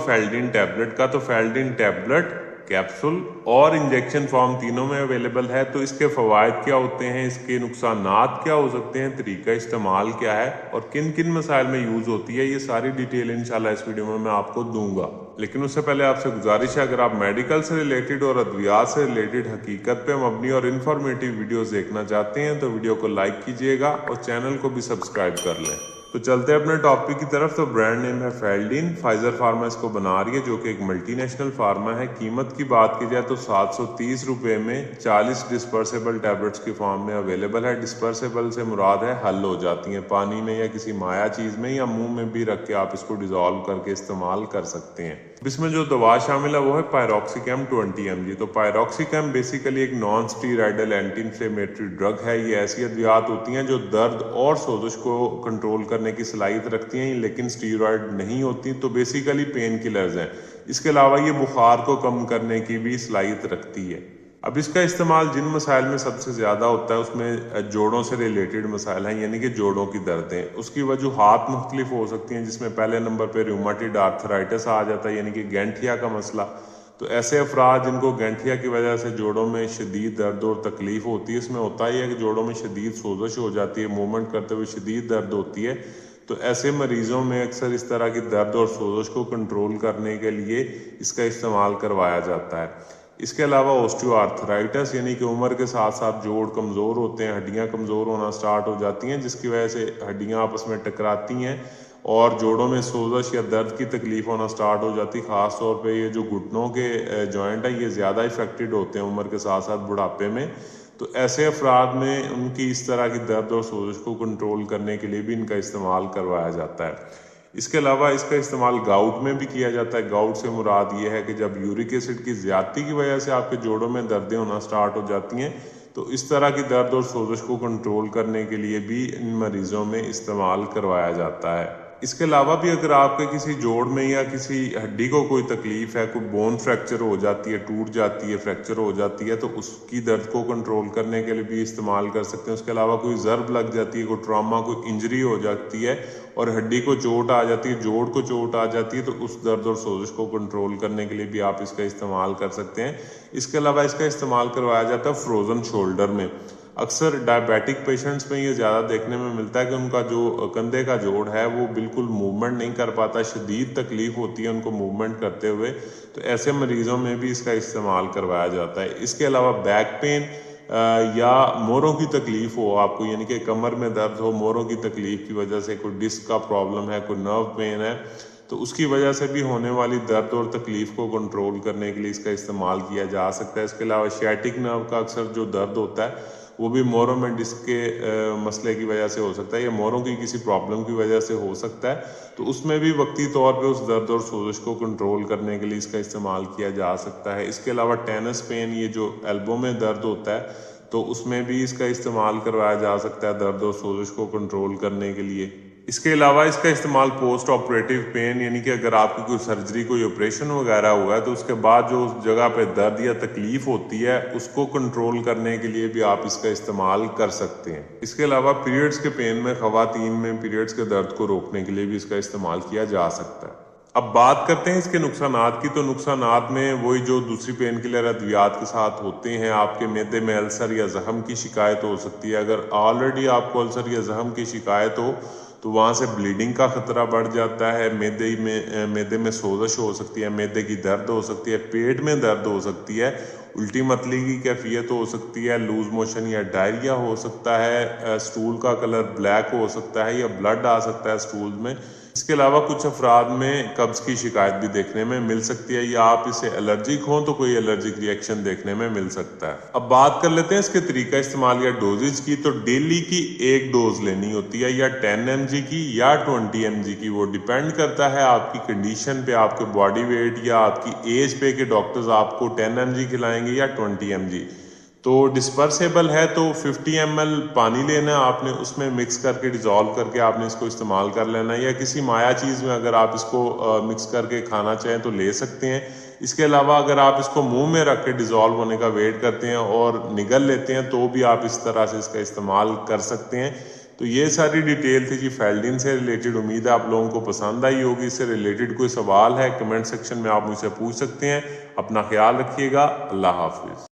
फेल्डिन tablet का, तो फेल्डिन tablet, capsule और इंजेक्शन फॉर्म तीनों में अवेलेबल है। तो इसके फवायद क्या होते हैं, इसके नुकसानात क्या हो सकते हैं, तरीका इस्तेमाल क्या है और किन किन मसाइल में यूज होती है, ये सारी डिटेल इंशाल्लाह इस वीडियो में मैं आपको दूंगा। लेकिन उससे पहले आपसे गुजारिश है, अगर आप मेडिकल से रिलेटेड और अद्वियात से रिलेटेड हकीकत पे मबनी और इन्फॉर्मेटिव वीडियोस देखना चाहते हैं तो वीडियो को लाइक कीजिएगा और चैनल को भी सब्सक्राइब कर लें। तो चलते हैं अपने टॉपिक की तरफ। तो ब्रांड नेम है फेल्डिन, फाइजर फार्मा इसको बना रही है जो कि एक मल्टीनेशनल फार्मा है। कीमत की बात की जाए तो 730 रुपये में 40 डिस्पर्सेबल टैबलेट्स की फॉर्म में अवेलेबल है। डिस्पर्सेबल से मुराद है हल हो जाती हैं पानी में या किसी माया चीज़ में या मुंह में भी रख के आप इसको डिजोल्व करके इस्तेमाल कर सकते हैं। इसमें जो दवा शामिल है वो है पायरोक्सिकैम 20 mg। तो पायरोक्सिकैम बेसिकली एक non steroidal anti inflammatory drug है। ये ऐसी अद्वियात होती हैं जो दर्द और सोजिश को कंट्रोल करने की सलाहियत रखती हैं, लेकिन स्टीरॉयड नहीं होती। तो बेसिकली पेन किलर्स हैं। इसके अलावा ये बुखार को कम करने की भी सलाहियत रखती है। अब इसका इस्तेमाल जिन मसाइल में सबसे ज़्यादा होता है उसमें जोड़ों से रिलेटेड मसाइल हैं, यानी कि जोड़ों की दर्दें। उसकी वजूहात मुख्तलिफ हो सकती हैं, जिसमें पहले नंबर पर रूमेटॉइड आर्थराइटिस आ जाता है, यानी कि गैंठिया का मसला। तो ऐसे अफराद जिनको गैंठिया की वजह से जोड़ों में शदीद दर्द और तकलीफ होती है, इसमें होता ही है कि जोड़ों में शदीद सोजिश हो जाती है, मूवमेंट करते हुए शदीद दर्द होती है। तो ऐसे मरीजों में अक्सर इस तरह की दर्द और सोजिश को कंट्रोल करने के लिए इसका इस्तेमाल करवाया जाता है। इसके अलावा ऑस्टियोआर्थराइटिस, यानी कि उम्र के साथ साथ जोड़ कमज़ोर होते हैं, हड्डियां कमज़ोर होना स्टार्ट हो जाती हैं, जिसकी वजह से हड्डियां आपस में टकराती हैं और जोड़ों में सोजिश या दर्द की तकलीफ होना स्टार्ट हो जाती है। ख़ास तौर पे ये जो घुटनों के जॉइंट है ये ज़्यादा इफेक्टेड होते हैं उम्र के साथ साथ बुढ़ापे में। तो ऐसे अफराद में उनकी इस तरह की दर्द और सोजिश को कंट्रोल करने के लिए भी इनका इस्तेमाल करवाया जाता है। इसके अलावा इसका इस्तेमाल गाउट में भी किया जाता है। गाउट से मुराद ये है कि जब यूरिक एसिड की ज़्यादती की वजह से आपके जोड़ों में दर्दें होना स्टार्ट हो जाती हैं, तो इस तरह की दर्द और सोजिश को कंट्रोल करने के लिए भी इन मरीजों में इस्तेमाल करवाया जाता है। इसके अलावा भी अगर आपके किसी जोड़ में या किसी हड्डी को कोई तकलीफ है, कोई बोन फ्रैक्चर हो जाती है, टूट जाती है, फ्रैक्चर हो जाती है, तो उसकी दर्द को कंट्रोल करने के लिए भी इस्तेमाल कर सकते हैं। उसके अलावा कोई ज़र्ब लग जाती है, कोई ट्रॉमा, कोई इंजरी हो जाती है और हड्डी को चोट आ जाती है, जोड़ को चोट आ जाती है, तो उस दर्द और सोजिश को कंट्रोल करने के लिए भी आप इसका इस्तेमाल कर सकते हैं। इसके अलावा इसका इस्तेमाल करवाया जाता है फ्रोजन शोल्डर में। अक्सर डायबिटिक पेशेंट्स में ये ज़्यादा देखने में मिलता है कि उनका जो कंधे का जोड़ है वो बिल्कुल मूवमेंट नहीं कर पाता, शदीद तकलीफ होती है उनको मूवमेंट करते हुए। तो ऐसे मरीजों में भी इसका इस्तेमाल करवाया जाता है। इसके अलावा बैक पेन या मोरों की तकलीफ हो आपको, यानी कि कमर में दर्द हो, मोरों की तकलीफ की वजह से, कोई डिस्क का प्रॉब्लम है, कोई नर्व पेन है, तो उसकी वजह से भी होने वाली दर्द और तकलीफ को कंट्रोल करने के लिए इसका इस्तेमाल किया जा सकता है। इसके अलावा शाइटिक नर्व का अक्सर जो दर्द होता है वो भी मोरों में डिस्क के मसले की वजह से हो सकता है या मोरों की किसी प्रॉब्लम की वजह से हो सकता है। तो उसमें भी वक्ती तौर पे उस दर्द और सोजिश को कंट्रोल करने के लिए इसका इस्तेमाल किया जा सकता है। इसके अलावा टेनिस पेन, ये जो एल्बो में दर्द होता है, तो उसमें भी इसका इस्तेमाल करवाया जा सकता है दर्द और सोजिश को कंट्रोल करने के लिए। इसके अलावा इसका इस्तेमाल पोस्ट ऑपरेटिव पेन, यानी कि अगर आपकी कोई सर्जरी, कोई ऑपरेशन वगैरह हुआ है तो उसके बाद जो उस जगह पे दर्द या तकलीफ होती है उसको कंट्रोल करने के लिए भी आप इसका इस्तेमाल कर सकते हैं। इसके अलावा पीरियड्स के पेन में, खवातीन में पीरियड्स के दर्द को रोकने के लिए भी इसका इस्तेमाल किया जा सकता है। अब बात करते हैं इसके नुकसानात की। तो नुकसानात में वही जो दूसरी पेन किलर अद्वियात के साथ होते हैं, आपके मैदे में अल्सर या जख्म की शिकायत हो सकती है। अगर ऑलरेडी आपको अल्सर या जख्म की शिकायत हो तो वहाँ से ब्लीडिंग का खतरा बढ़ जाता है। मैदे में सोजिश हो सकती है, मैदे की दर्द हो सकती है, पेट में दर्द हो सकती है, उल्टी मतली की कैफियत हो सकती है, लूज मोशन या डायरिया हो सकता है, स्टूल का कलर ब्लैक हो सकता है या ब्लड आ सकता है स्टूल में। इसके अलावा कुछ अफराद में कब्ज की शिकायत भी देखने में मिल सकती है या आप इसे एलर्जिक हों तो कोई एलर्जिक रिएक्शन देखने में मिल सकता है। अब बात कर लेते हैं इसके तरीका इस्तेमाल या डोजेज की। तो डेली की एक डोज लेनी होती है, या 10 mg की या 20 mg की। वो डिपेंड करता है आपकी कंडीशन पे, आपके बॉडी वेट या आपकी एज पे कि डॉक्टर्स आपको 10 mg खिलाएंगे या 20 mg। तो डिस्पर्सेबल है तो 50 ml पानी लेना है आपने, उसमें मिक्स करके डिजोल्व करके आपने इसको इस्तेमाल कर लेना है, या किसी माया चीज़ में अगर आप इसको मिक्स करके खाना चाहें तो ले सकते हैं। इसके अलावा अगर आप इसको मुंह में रख के डिजोल्व होने का वेट करते हैं और निगल लेते हैं तो भी आप इस तरह से इसका इस्तेमाल कर सकते हैं। तो ये सारी डिटेल थी जी फेल्डिन से रिलेटेड। उम्मीद है आप लोगों को पसंद आई होगी। इससे रिलेटेड कोई सवाल है कमेंट सेक्शन में आप मुझसे पूछ सकते हैं। अपना ख्याल रखिएगा। अल्लाह हाफिज।